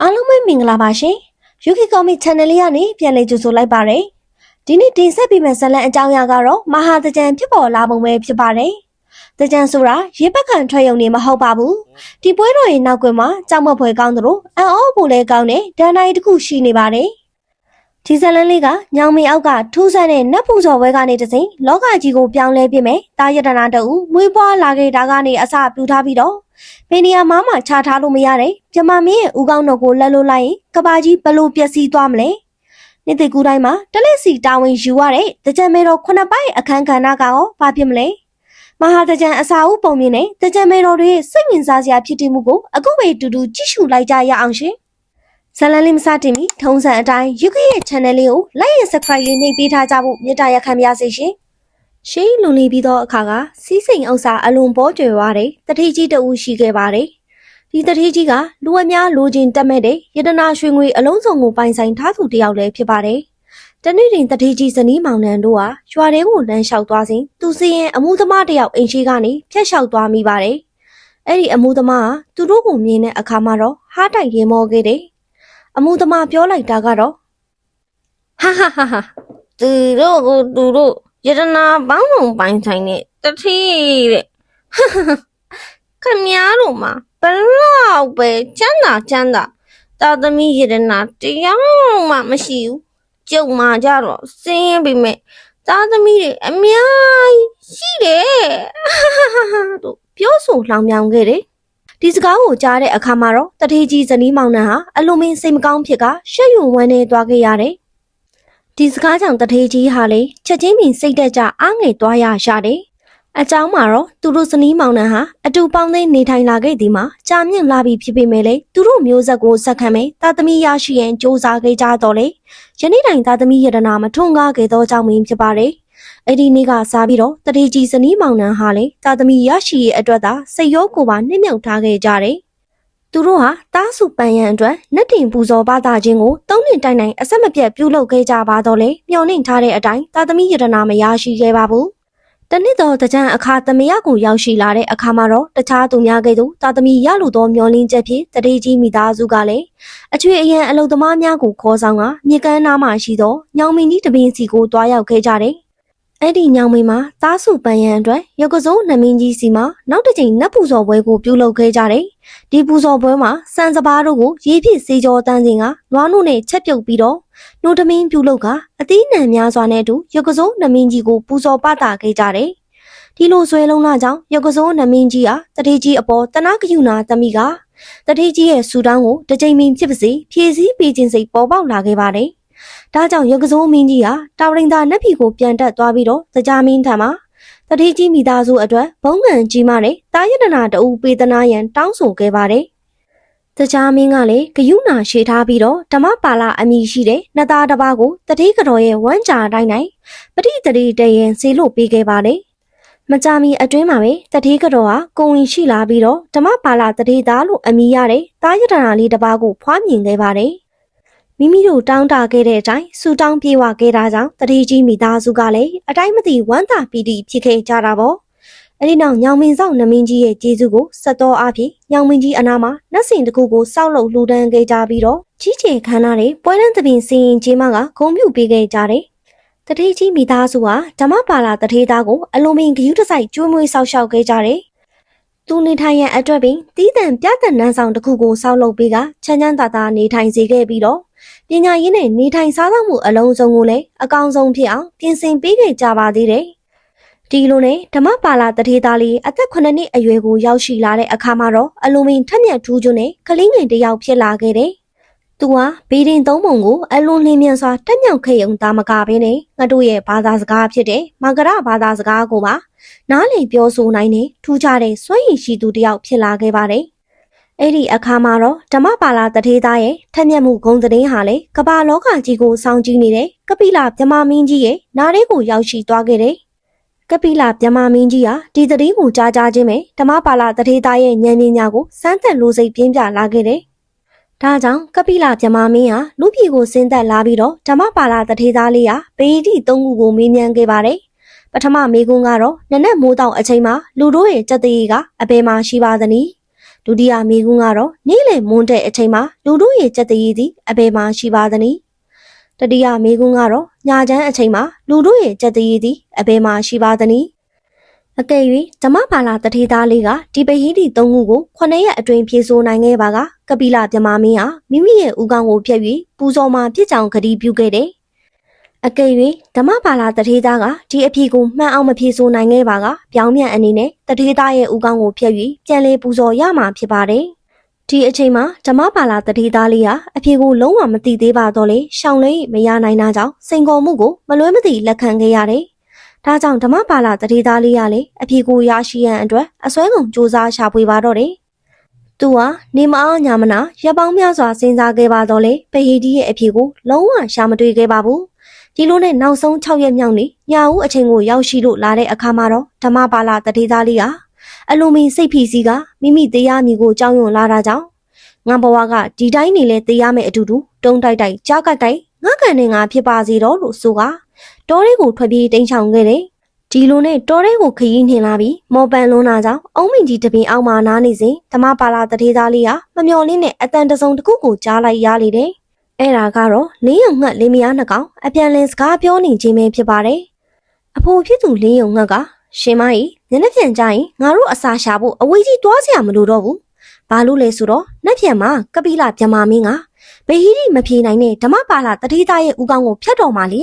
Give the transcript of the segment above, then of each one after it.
အားလုံးပဲမင်္ဂလာပါရှင်။ Yuki Comic Channel လေးကနေပြန်လည်ကြိုဆိုလိုက်ပါရစေ။ဒီနေ့တင်ဆက်ပေးမယ့်ဇာတ်လမ်းအကြောင်းအရာကတော့မဟာသကြံဖြစ်ပေါ်လာပုံပဲဖြစ်ပါတယ်။သကြံဆိုတာရေပက်ခံထွက်ရုံနေမဟုတ်ပါဘူး။ဒီပွဲတော်ရဲ့နောက်ကွယ်မှာကြောက်မက်ဖွယ်ကောင်းသလိုအံ့ဩဖို့လည်းကောင်းတဲ့ဒဏ္ဍာရီတစ်ခုရှိနေပါတယ်။ဒီဇာတ်လမ်းလေးကညောင်မင်းအောက်ကထူးဆန်းတဲ့နတ်ပူဇော်ပွဲကနေတစဉ်လောကကြီးကိုပြောင်းလဲပြမယ်။တာယတနာတူမွေးဖွားလာခဲ့တာကနေအစပြုထားပြီးတော့ဘယ်နေရာမှချထားလို့မရတဲ့ပြမမင်းရဲ့ဦးကောင်းတော်ကိုလက်လို့လိုက်ရင်ကဘာကြီးဘလို့ပျက်စီးသွားမလဲနေ့တကူတိုင်းမှာတလက်စီတာဝန်ယူရတဲ့တကြံမဲတော်ခုနှစ်ပိုင်းအခန်းကဏ္ဍကရောဘာဖြစ်မလဲမဟာတကြံအစာအုပ်ပုံမြင်နဲ့တကြံမဲတော်တွေစိတ်ဝင်စားစရာဖြစ်တည်မှုကိုအခုပဲတူတူကြည့်ရှုလိုက်ကြရအောင်ရှင်ဇလန်လေးမစတင်မီထုံးစံအတိုင်း Yuki ရဲ့ channel လေးကို like and subscribe လေးနှိပ်ပေးထားကြဖို့မေတ္တာရပ်ခံပါရစေရှင်ရှိလွန်လီပြီးတော့အခါကစီးစိမ်ဥစ္စာအလွန်ပေါ်ကျွယ်သွားတယ်တတိကြီးတဦးရှိခဲ့ပါတယ်ဒီတတိကြီးကလူအများလိုချင်တက်မဲ့တဲ့ယတနာရွှေငွေအလုံးစုံကိုပိုင်ဆိုင်ထားသူတယောက်လည်းဖြစ်ပါတယ်တနေ့တွင်တတိကြီးဇနီးမောင်နှံတို့ဟာရွာထဲကိုလမ်းလျှောက်သွားစဉ်သူစီရင်အမှုသမားတယောက်အိမ်ရှိကနေဖျက်လျှောက်သွားမိပါတယ်အဲ့ဒီအမှုသမားကသူတို့ကိုမြင်တဲ့အခါမှာတော့ဟားတိုက်ရင်မောခဲ့တယ်အမှုသမားပြောလိုက်တာကတော့ဟာသူတို့ယတနာဘောင်းပုံပိုင်ဆိုင်နဲ့တတိတဲ့ခမများတို့မှာဘလောက်ပဲချမ်းသာတာသမီးယတနာတရားမှမရှိဘူးကျုံမှကြတော့စင်းရင်ပြီမဲ့သားသမီးတွေအများကြီးရှိတယ်တို့ပြောဆိုလောင်ပြောင်ခဲ့တယ်ဒီစကားကိုကြားတဲ့အခါမှာတော့တထေးကြီးဇနီးမောင်နှံဟာအလိုမင်းစိတ်မကောင်းဖြစ်ကရှက်ရွံဝမ်းနေသွားခဲ့ရတယ်ဒီစကားကြောင့်တထေးကြီးဟာလေချက်ချင်းပင်စိတ်တက်ကြအားငယ်သွားရရှာတယ်အကြောင်းမှာတော့သူတို့ဇနီးမောင်နှံဟာအတူပေါင်းသိနေထိုင်လာခဲ့သည်မှာကြာမြင့်လာပြီဖြစ်ပေမဲ့လေသူတို့မျိုးဆက်ကိုဆက်ခံမဲ့သားသမီးရရှိရန်စ조사ခဲ့ကြတော့လေယနေ့တိုင်သားသမီးယတနာမထွန်းကားခဲ့သောကြောင့်ပင်ဖြစ်ပါတယ်အဲ့ဒီနေ့ကစားပြီးတော့တတိကြီးဇနီးမောင်နှံဟာလေသားသမီးရရှိရဲ့အတွက်သာစိတ်ရောကိုယ်ပါနှိမ့်မြုပ်ထားခဲ့ကြတယ်သူတို့ဟာတားစုပန်ရန်အတွက်နတ်တင်ပူဇော်ပါတာခြင်းကို၃နှစ်တိုင်တိုင်အဆက်မပြတ်ပြုလုပ်ခဲ့ကြပါတော့လေမျှော်လင့်ထားတဲ့အတိုင်းသားသမီးယတနာမရရှိခဲ့ပါဘူးတနစ်တော်တကြံအခါသမယကိုရောက်ရှိလာတဲ့အခါမှာတော့တခြားသူများကဲ့သို့သားသမီးရလိုသောမျောလင်းချက်ဖြင့်တတိကြီးမိသားစုကလည်းအချွေအရန်အလုသမားများကိုခေါ်ဆောင်ကမြေကမ်းနားမှရှိသောညောင်မင်းကြီးတပင်းစီကိုတွားရောက်ခဲ့ကြတယ်။အဲ့ဒီညောင်မင်းမှာသားစုပန်ရန်အတွက်ရုပ်ကစိုးနှမင်းကြီးစီမှာနောက်တစ်ချိန်နတ်ပူဇော်ပွဲကိုပြုလုပ်ခဲ့ကြတယ်။ဒီပူဇော်ပွဲမှာစံစပါးတို့ကိုရေဖြစ်စေကြောတန်းစဉ်ကနွားနို့နဲ့ချက်ပြုတ်ပြီးတော့နှုတ်သမင်းပြုလုပ်ကအသီးနှံများစွာနဲ့အတူရုပ်ကစိုးနှမင်းကြီးကိုပူဇော်ပတာခဲ့ကြတယ်။ဒီလိုဆွဲလုံးလာကြောင့်ရုပ်ကစိုးနှမင်းကြီးဟာတတိကြီးအပေါ်တနာကယူနာသမီးကတတိကြီးရဲ့ဆူတောင်းကိုတစ်ချိန်မင်းဖြစ်ပါစေဖြည့်ဆည်းပေးခြင်းစိတ်ပေါ်ပေါက်လာခဲ့ပါတယ်။ဒါကြောင့်ရုပ်ကစိုးမင်းကြီးဟာတာဝရင်သာနတ်ပြည်ကိုပြန်တက်သွားပြီးတော့တရားမင်းထံမှာတတိကြီးမိသားစုအတွက်ဘုံငံကြီးမားတဲ့တာယတနာတအူပေးသနာရန်တောင်းဆိုခဲ့ပါတယ်။တရားမင်းကလည်းဂယုဏရှေထားပြီးတော့ဓမ္မပါဠအမည်ရှိတဲ့နှစ်သားတစ်ပါးကိုတတိကတော်ရဲ့ဝမ်းကြာတိုင်းတိုင်းပဋိတတိတရင်ဆေလို့ပေးခဲ့ပါတယ်မကြမီအတွင်းမှာပဲတတိကတော်ဟာကိုဝင်ရှိလာပြီးတော့ဓမ္မပါဠတတိသားလို့အမည်ရတဲ့တာယတနာလေးတစ်ပါးကိုဖွားမြင်ခဲ့ပါတယ်မိမိတို့တောင်းတခဲ့တဲ့အတိုင်းစူတောင်းပြေဝခဲ့တာကြောင့်တတိကြီးမိသားစုကလည်းအတိုင်းမသိဝမ်းသာပီတိဖြစ်ခဲ့ကြတာပေါ့အဲဒီနောက်ညောင်မင်းဆောင်နမင်းကြီးရဲ့ကျေးဇူးကိုဆက်တော်အားဖြင့်ညောင်မင်းကြီးအနာမှာနတ်စင်တစ်ခုကိုစောက်လုပ်လှူဒန်းခဲ့ကြပြီးတော့ကြီးကျယ်ခမ်းနားတဲ့ပွဲလန်းသဘင်စင်ရင်ကျေးမကဂုဏ်ပြုပေးခဲ့ကြတယ်တတိကြီးမိသားစုဟာဓမ္မပါဠတထေသားကိုအလုံးမင်းဂယုတစိုက်ကျွေးမွေးဆောက်ရှောက်ခဲ့ကြတယ်။သူနေထိုင်ရန်အတွက်ပင်တီးတန်ပြတ်တန်နန်းဆောင်တစ်ခုကိုဆောက်လုပ်ပေးကချမ်းချမ်းသာသာနေထိုင်စေခဲ့ပြီးတော့ပညာရေးနဲ့နေထိုင်စားသောက်မှုအလုံးစုံကိုလည်းအကောင်းဆုံးဖြစ်အောင်ပြင်ဆင်ပေးခဲ့ကြပါသေးတယ်။ဒီလိုနဲ့ဓမ္မပါဠတထေသားလေးအသက်9နှစ်အရွယ်ကိုရောက်ရှိလာတဲ့အခါမှာတော့အလုံးမင်းထက်မြက်ထူးကျွန်းနဲ့ကလေးငယ်တစ်ယောက်ဖြစ်လာခဲ့တယ်။သူဟာဘေးရင်သုံးပုံကိုအလွန်လင်းမြန်စွာတက်မြောက်ခဲ့ုံသားမကဘဲနဲ့ငါတို့ရဲ့ဘာသာစကားဖြစ်တဲ့မဂရဘာသာစကားကိုပါနားလည်ပြောဆိုနိုင်တဲ့ထူးခြားတဲ့စွမ်းရည်ရှိသူတစ်ယောက်ဖြစ်လာခဲ့ပါတယ်။အဲ့ဒီအခါမှာတော့ဓမ္မပါဠတထေသားရဲ့ထက်မြက်မှုဂုဏ်သတင်းဟာလေကမ္ဘာလောကကြီးကိုစောင့်ကြည့်နေတဲ့ကပိလမြမမင်းကြီးရဲ့နားလေးကိုရောက်ရှိသွားခဲ့တယ်။ကပိလမြမမင်းကြီးဟာဒီသတင်းကိုကြားချင်းပဲဓမ္မပါဠတထေသားရဲ့ဉာဏ်ပညာကိုစမ်းသပ်လို့စိတ်ပြင်းပြလာခဲ့တယ်။ဒါကြောင့်ကပိလမြမမင်းဟာလူပြည်ကိုဆင်းသက်လာပြီးတော့ဓမ္မပါဠတထေသားလေးဟာဗေဒိ၃ခုကိုမေးမြန်းခဲ့ပါတယ်။ပထမမေးခွန်းကတော့နနက်မိုးတောင်အချိန်မှာလူတို့ရဲ့ကြက်သေးကအဘယ်မှာရှိပါသနည်း ဒုတိယမိကုန်းကတော့နေ့လယ်မွန်းတဲ့အချိန်မှာလူတို့ရဲ့ကြက်တရီသည်အဘယ်မှာရှိပါသနည်းတတိယမိကုန်းကတော့ညချမ်းအချိန်မှာလူတို့ရဲ့ကြက်တရီသည်အဘယ်မှာရှိပါသနည်းအကယ်၍ဓမ္မပါလာတထေသားလေးကဒီပဟိတိ၃ခုကို9ရက်အတွင်းဖြေဆိုနိုင်ခဲ့ပါကကပိလမြမမင်းဟာမိမိရဲ့ဦးခေါင်းကိုဖျက်၍ပူဇော်မှာပြစ်ကြောင်ဂတိပြုခဲ့တယ်အကယ်၍ဓမ္မပါလာတထေသားကဒီအဖြေကိုမှန်အောင်မဖြေဆိုနိုင်ခဲ့ပါကပြောင်းပြန်အနေနဲ့တထေသားရဲ့ဦးခေါင်းကိုဖျက်၍ပြန်လဲပူဇော်ရမှာဖြစ်ပါတယ်ဒီအချိန်မှာဓမ္မပါလာတထေသားလေးဟာအဖြေကိုလုံးဝမသိသေးပါတော့လေရှောင်လဲမရနိုင်တာကြောင့်စိန်ခေါ်မှုကိုမလွဲမသွေလက်ခံခဲ့ရတယ်ဒါကြောင့်ဓမ္မပါလာတထေသားလေးကလည်းအဖြေကိုရရှိရန်အတွက်အစွဲကုန်စူးစမ်းရှာဖွေပါတော့တယ်သူဟာနေမအားညာမနာရပ်ပေါင်းများစွာစဉ်းစားခဲ့ပါတော့လေပဟိတိရဲ့အဖြေကိုလုံးဝရှာမတွေ့ခဲ့ပါဘူးဒီလိုနဲ့နောက်ဆုံး6ရက်မြောက်နေ့ညဦးအချိန်ကိုရောက်ရှိလို့လာတဲ့အခါမှာတော့ဓမ္မပါလာတထေသားလေးဟာအလိုမီစိတ်ဖိစီးကမိမိတရားမိကိုကြောက်ရွံ့လာတာကြောင့်ငါဘဝကဒီတိုင်းနေလဲတရားမဲ့အတူတူတုံးတိုက်တိုက်ကြားကြိုက်တိုက်ငါကန်နေငါဖြစ်ပါစေတော့လို့ဆိုကတောထဲကိုထွက်ပြေးတိမ်းချောင်ခဲ့တယ်ဒီလိုနဲ့တောထဲကိုခရီးနှင်လာပြီးမော်ပန်လွန်းတာကြောင့်အုံးမင်ကြီးတပင်အောက်မှာနားနေစဉ်ဓမ္မပါလာတထေသားလေးဟာမမျော်လင့်တဲ့အတန်တစုံတစ်ခုကိုကြားလိုက်ရလေတယ်အဲ့ဒါကတော့လင်းယုံငှက်လင်းမယားနှစ်ကောင်အပြန်လင်းစကားပြောနေခြင်းပဲဖြစ်ပါတယ်အဖိုးဖြစ်သူလင်းယုံငှက်ကရှင်မကြီးညနေပြန်ကြရင်ငါတို့အစာရှာဖို့အဝေးကြီးတွားစရာမလိုတော့ဘူးဘာလို့လဲဆိုတော့နက်ပြန်မှာကပိလမြမမင်းကဘေဟိတိမဖြေနိုင်တဲ့ဓမ္မပါလာတထေသားရဲ့ဦးခေါင်းကိုဖျက်တော်မှာလေ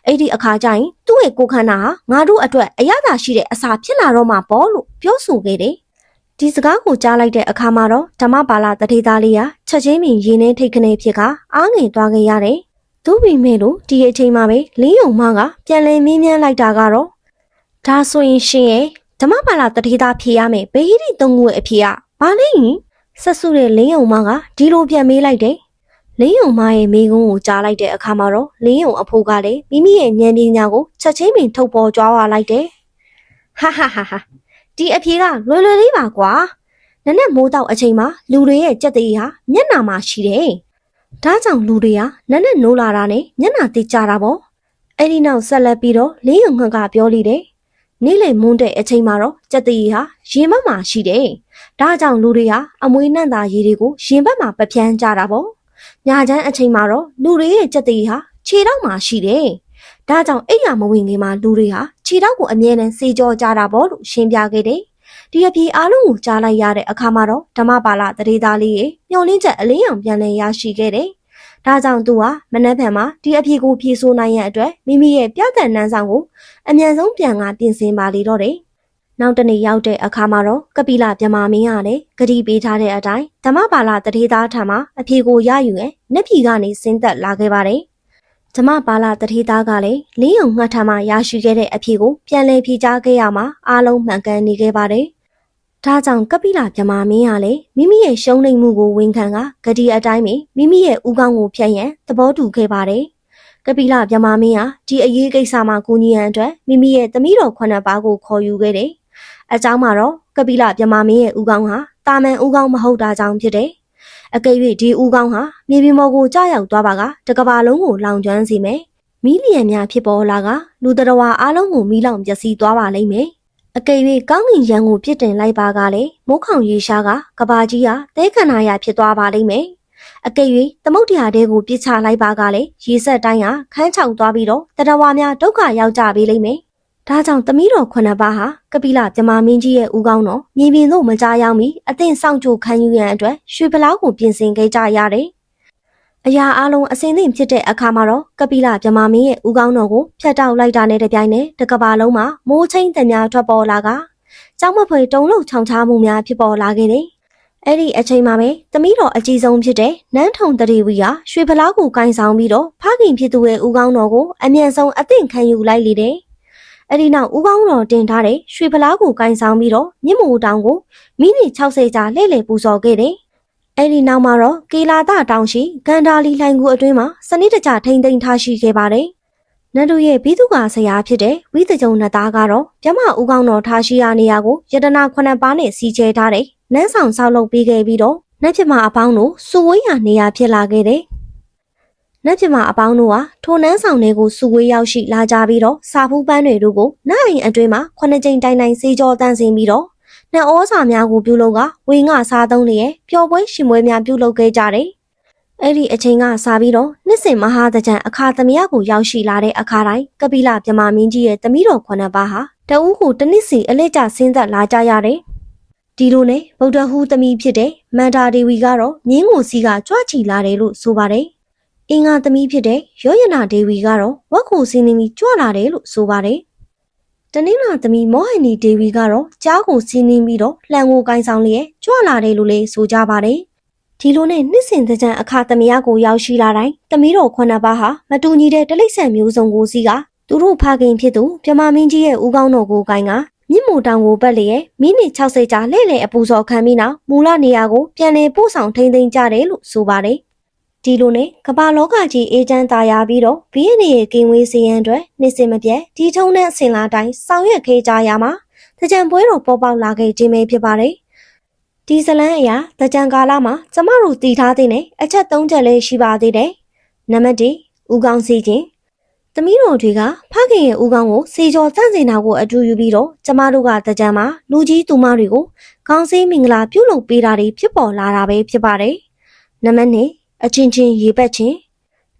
အဲ့ဒီအခါကျရင်သူ့ရဲ့ကိုခန္ဓာဟာငါတို့အတွက်အရသာရှိတဲ့အစာဖြစ်လာတော့မှာပေါ့လို့ပြောဆိုခဲ့တယ်ဒီစကားကိုကြားလိုက်တဲ့အခါမှာတော့ဓမ္မပါလာတထေသားလေးဟာချက်ချင်းပင်ရင်ထဲထိတ်ခနဲဖြစ်ကအားငယ်သွားခဲ့ရတယ်သူ့ပေမဲ့လို့ဒီအချိန်မှာပဲလင်းယုံမကပြန်လည်မင်းမြန်းလိုက်တာကတော့ဒါဆိုရင်ရှင်ရဲ့ဓမ္မပါလာတထေသားဖြေရမယ်ဘေဟိတိ၃ခုရဲ့အဖြေကဘာလဲဆက်စုတဲ့လင်းယုံမကဒီလိုပြန်မေးလိုက်တယ်လင်းယုံမရဲ့မိကုန်းကိုကြားလိုက်တဲ့အခါမှာတော့လင်းယုံအဖိုးကလည်းမိမိရဲ့ဉာဏ်ပညာကိုချက်ချင်းပင်ထုတ်ပေါ်ကြွားလာလိုက်တယ်ဟာဒီအဖြေကလွယ်လွယ်လေးပါကွာနက်နက်မိုးတောက်အချိန်မှာလူတွေရဲ့ကြက်သေးဟာမျက်နှာမှာရှိတယ်ဒါကြောင့်လူတွေဟာနက်နက်နိုးလာတာနဲ့မျက်နှာတိကျတာပေါ့အဲ့ဒီနောက်ဆက်လက်ပြီးတော့လင်းယုံငှက်ကပြောလိတယ်နေ့လယ်မွန်းတဲ့အချိန်မှာတော့ကြက်သေးဟာရင်ဘက်မှာရှိတယ်ဒါကြောင့်လူတွေဟာအမွေနှံ့သာရည်တွေကိုရင်ဘက်မှာပပြန်းကြတာပေါ့ညချမ်းအချိန်မှာတော့လူတွေရဲ့ကြက်သေးဟာခြေထောက်မှာရှိတယ်ဒါကြောင့်အိမ်ရမဝင်ခင်မှာလူတွေဟာခြေထောက်ကိုအမြဲတမ်းစေကြောကြတာပေါ့လို့ရှင်းပြခဲ့တယ်ဒီအဖြေအားလုံးကိုကြားလိုက်ရတဲ့အခါမှာတော့ဓမ္မပါလာတထေသားလေးရဲ့မျောလင်းချက်အလင်းရောင်ပြန်လည်ရရှိခဲ့တယ်ဒါကြောင့်သူဟာမနက်ဖြန်မှာဒီအဖြေကိုဖြေဆိုနိုင်ရန်အတွက်မိမိရဲ့ပြဿနာနှမ်းဆောင်ကိုအမြန်ဆုံးပြန်ကပြင်ဆင်ပါလေတော့တယ်နောက်တနေ့ရောက်တဲ့အခါမှာတော့ကပိလမြမမင်းကလည်းဂတိပေးထားတဲ့အတိုင်းဓမ္မပါလာတထေသားထံမှာအဖြေကိုရယူရန်နက်ဖြီကနေဆင်းသက်လာခဲ့ပါတယ်ဓမ္မပါလာတထေသားကလည်းလင်းယုံငှက်ထံမှာရရှိခဲ့တဲ့အဖြေကိုပြန်လည်ဖြေကြားခဲ့ရမှာအားလုံးမှန်ကန်နေခဲ့ပါတယ်ဒါကြောင့်ကပိလမြမမင်းကလည်းမိမိရဲ့ရှုံးနိမ့်မှုကိုဝန်ခံကဂတိအတိုင်းပဲမိမိရဲ့ဦးခေါင်းကိုဖျက်ရန်သဘောတူခဲ့ပါတယ်ကပိလမြမမင်းဟာဒီအရေးကိစ္စမှာကူညီရန်အတွက်မိမိရဲ့သမီးတော်9ပါးကိုခေါ်ယူခဲ့တယ်အကြောင်းမှာတော့ကပိလမြမမင်းရဲ့ဦးခေါင်းဟာတာမန်ဦးခေါင်းမဟုတ်တာကြောင့်ဖြစ်တယ်အကယ်၍ဒီဦးခေါင်းဟာမြေပြင်ပေါ်ကိုကျရောက်သွားပါကတကဘာလုံးကိုလောင်ကျွမ်းစေမယ်မီလီယံများဖြစ်ပေါ်လာကလူတရဝါအားလုံးကိုမီးလောင်ပျက်စီးသွားပါလိမ့်မယ်အကယ်၍ကောင်းကင်ရံကိုပြစ်တင်လိုက်ပါကလည်းမိုးခေါင်ရေရှားကကဘာကြီးဟာသဲခန္ဓာရဖြစ်သွားပါလိမ့်မယ်အကယ်၍သမုဒ္ဒရာတဲကိုပြစ်ချလိုက်ပါကလည်းရေဆက်တိုင်းဟာခန်းချောက်သွားပြီးတော့တရဝါများဒုက္ခရောက်ကြပေးလိမ့်မယ်ဒါကြောင့်သမီးတော်9ပါးဟာကပိလမြမမင်းကြီးရဲ့ဦးခေါင်းတော်မြေပြင်သို့မကြားရောက်မီအသင့်ဆောင်ကြိုခံယူရန်အတွက်ရွှေဖလားကိုပြင်ဆင်ခဲ့ကြရတယ်။အရာအလုံးအစင်းသင့်ဖြစ်တဲ့အခါမှာတော့ကပိလမြမမင်းရဲ့ဦးခေါင်းတော်ကိုဖျက်တောက်လိုက်တာနဲ့တပြိုင်နက်တကဘာလုံးမှာမိုးချင်းတများထွက်ပေါ်လာကကြောက်မဖွယ်တုံလုံးချောင်ချားမှုများဖြစ်ပေါ်လာခဲ့တယ်။အဲ့ဒီအချိန်မှာပဲသမီးတော်အကြီးဆုံးဖြစ်တဲ့နန်းထုံတရီဝီဟာရွှေဖလားကိုကင်ဆောင်ပြီးတော့ဖခင်ဖြစ်သူရဲ့ဦးခေါင်းတော်ကိုအမြန်ဆုံးအသင့်ခံယူလိုက်လေတယ်။အဲ့ဒီနောက်ဦးခေါင်းတော်တင်ထားတဲ့ရွှေဖလားကိုကင်ဆောင်ပြီးတော့မြင့်မိုးတောင်ကိုမိနစ်60ကြာလှည့်လည်ပူဇော်ခဲ့တယ်။အဲ့ဒီနောက်မှာတော့ကေလာတတောင်ရှိဂန္ဓာလီလှိုင်ကူအတွင်းမှာစနစ်တကျထိမ့်သိမ်းထားရှိခဲ့ပါတယ်။နတ်တို့ရဲ့ဘိသုကာဆရာဖြစ်တဲ့ဝိသကြုံနတ်သားကတော့ပြမဦးခေါင်းတော်ထားရှိရာနေရာကိုယတနာ9ပါးနဲ့စီချဲထားတဲ့နန်းဆောင်ဆောက်လုပ်ပေးခဲ့ပြီးတော့နတ်ပြမအပေါင်းတို့စုဝေးရာနေရာဖြစ်လာခဲ့တယ်။နတ်ပြမအပေါင်းတို့ဟာထိုနန်းဆောင်တွေကိုစုဝေးရောက်ရှိလာကြပြီးတော့စာဖူးပန်းတွေတို့ကိုနတ်အိမ်အတွင်းမှာ9ကြိမ်တိုင်တိုင်စေကြောတန်းစင်ပြီးတော့ နှစ်ဩစာများကိုပြုလုပ်ကဝေငှစားသုံးလျက်ပျော်ပွဲရှင်ပွဲများပြုလုပ်ခဲ့ကြတယ်။အဲ့ဒီအချိန်ကစပြီးတော့နှစ်စဉ်မဟာသကြံအခါသမယကိုရောက်ရှိလာတဲ့အခါတိုင်းကပိလမြမမင်းကြီးရဲ့သမီးတော်9ပါးဟာတဦးကိုတစ်နှစ်စီအလက်ကျဆင်းသက်လာကြရတယ်။ဒီလိုနဲ့ဗုဒ္ဓဟူးသမီးဖြစ်တဲ့မန္တာဒေဝီကတော့မြင်းကိုစီကကြွချီလာတယ်လို့ဆိုပါတယ်။အင်္ဂါသမီးဖြစ်တဲ့ရောယနာဒေဝီကတော့ဝက်ကိုစီးနေပြီးကြွလာတယ်လို့ဆိုပါတယ်။တနင်္လာသမီးမောဟနီဒေဝီကတော့ကြားကိုစီးနှင်းပြီးတော့လှံကိုကိုင်းဆောင်လျက်ကြွလာတယ်လို့လည်းဆိုကြပါတယ်။ဒီလိုနဲ့နှစ်စဉ်သကြံအခါသမယကိုရောက်ရှိလာတိုင်းသမီးတော်9ပါးဟာမတူညီတဲ့တိရစ္ဆာန်မျိုးစုံကိုစီးကသူတို့ဖခင်ဖြစ်သူမြမမင်းကြီးရဲ့ဦးခေါင်းတော်ကိုကိုင်းကမြင့်မိုတောင်ကိုပတ်လျက်မိနစ်60ကြာလှည့်လည်အပူစော်ခံပြီးနောက်မူလနေရာကိုပြန်လည်ပို့ဆောင်ထိန်းသိမ်းကြတယ်လို့ဆိုပါတယ်။ဒီလိုနဲ့ကမ္ဘာလောကကြီးအေဂျင့်သားရပြီးတော့ဘီးရနေရဲ့ကင်းဝေးစီရန်အတွက်နှစ်စဉ်မပြတ်ဒီထုံးတဲ့အစဉ်လာတိုင်းဆောင်ရွက်ခဲ့ကြရမှာသကြံပွဲတော်ပေါ်ပေါက်လာခဲ့ခြင်းပဲဖြစ်ပါတယ်။ဒီဇလန်းအရာသကြံကာလမှာကျမတို့တည်ထားတဲ့အချက်3ချက်လေးရှိပါသေးတယ်။နံပါတ်1ဦးခေါင်းစီခြင်းသမီးတော်တွေကဖခင်ရဲ့ဦးခေါင်းကိုစေကျော်တန့်စင်တာကိုအတူယူပြီးတော့ကျမတို့ကတကြံမှာလူကြီးသူမတွေကိုခေါင်းစည်းမင်္ဂလာပြုလုပ်ပေးတာတွေဖြစ်ပေါ်လာတာပဲဖြစ်ပါတယ်။နံပါတ်2အချင်းချင်းရေပက်ခြင်း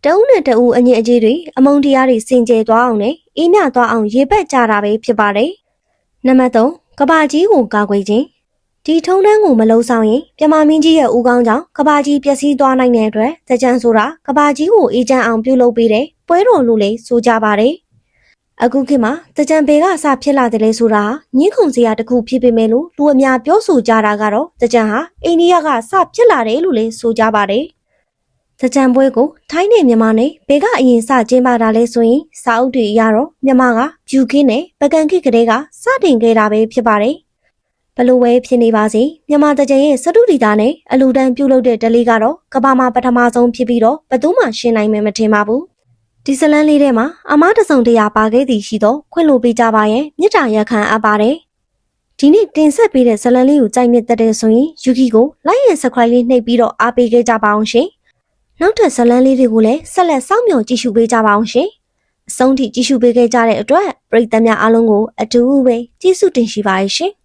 တဦးနဲ့တဦးအညစ်အကြေးတွေအမုန်းတရားတွေစင်ကြယ်သွားအောင်နဲ့အေးမြသွားအောင်ရေပက်ကြတာပဲဖြစ်ပါတယ်။နံပါတ်3ကဘာကြီးကိုကာကွယ်ခြင်းဒီထုံးတန်းကိုမလုံးဆောင်ရင်မြမမင်းကြီးရဲ့ဦးခေါင်းကြောင့်ကဘာကြီးပျက်စီးသွားနိုင်တဲ့အတွက်တကြံဆိုတာကဘာကြီးကိုအေးချမ်းအောင်ပြုလုပ်ပေးတဲ့ပွဲတော်လို့လည်းဆိုကြပါတယ်။အခုခေတ်မှာတကြံပေကအစဖြစ်လာတယ်လေဆိုတာညှင်းခုန်စရာတစ်ခုဖြစ်ပေမဲ့လို့လူအများပြောဆိုကြတာကတော့တကြံဟာအိန္ဒိယကစဖြစ်လာတယ်လို့လည်းဆိုကြပါတယ်။တကြံပွဲကိုထိုင်းနဲ့မြန်မာနဲ့ဘေကအရင်စကျင်းပတာလဲဆိုရင်စာအုပ်တွေအရတော့မြန်မာကဖြူခင်းနဲ့ပကံခိကလေးကစတင်ခဲ့တာပဲဖြစ်ပါတယ်။ဘလို့ဝဲဖြစ်နေပါစေမြန်မာတကြံရဲ့စတုဒီတာနဲ့အလူတန်းပြုလုပ်တဲ့ဒလေးကတော့ကဘာမှာပထမဆုံးဖြစ်ပြီးတော့ဘယ်သူမှရှင်းနိုင်မယ်မထင်ပါဘူး။ဒီဇလန်းလေးထဲမှာအမားတစုံတရာပါခဲ့သည်ရှိတော့ခွင့်လို့ပေးကြပါရဲ့မြစ်တာရက်ခံအပ်ပါတယ်။ဒီနေ့တင်ဆက်ပေးတဲ့ဇလန်းလေးကိုကြိုက်နှစ်သက်တဲ့ဆိုရင်ယူကီကို like and subscribe လေးနှိပ်ပြီးတော့အားပေးခဲ့ကြပါအောင်ရှင်။နောက်ထပ်ဇလန်းလေးတွေကိုလည်းဆက်လက်စောင့်မျှော်ကြည့်ရှုပေးကြပါအောင်ရှင်။အဆုံးထိကြည့်ရှုပေးခဲ့ကြတဲ့အတွက်ပရိသတ်များအားလုံးကိုအထူးပဲကျေးဇူးတင်ရှိပါတယ်ရှင်။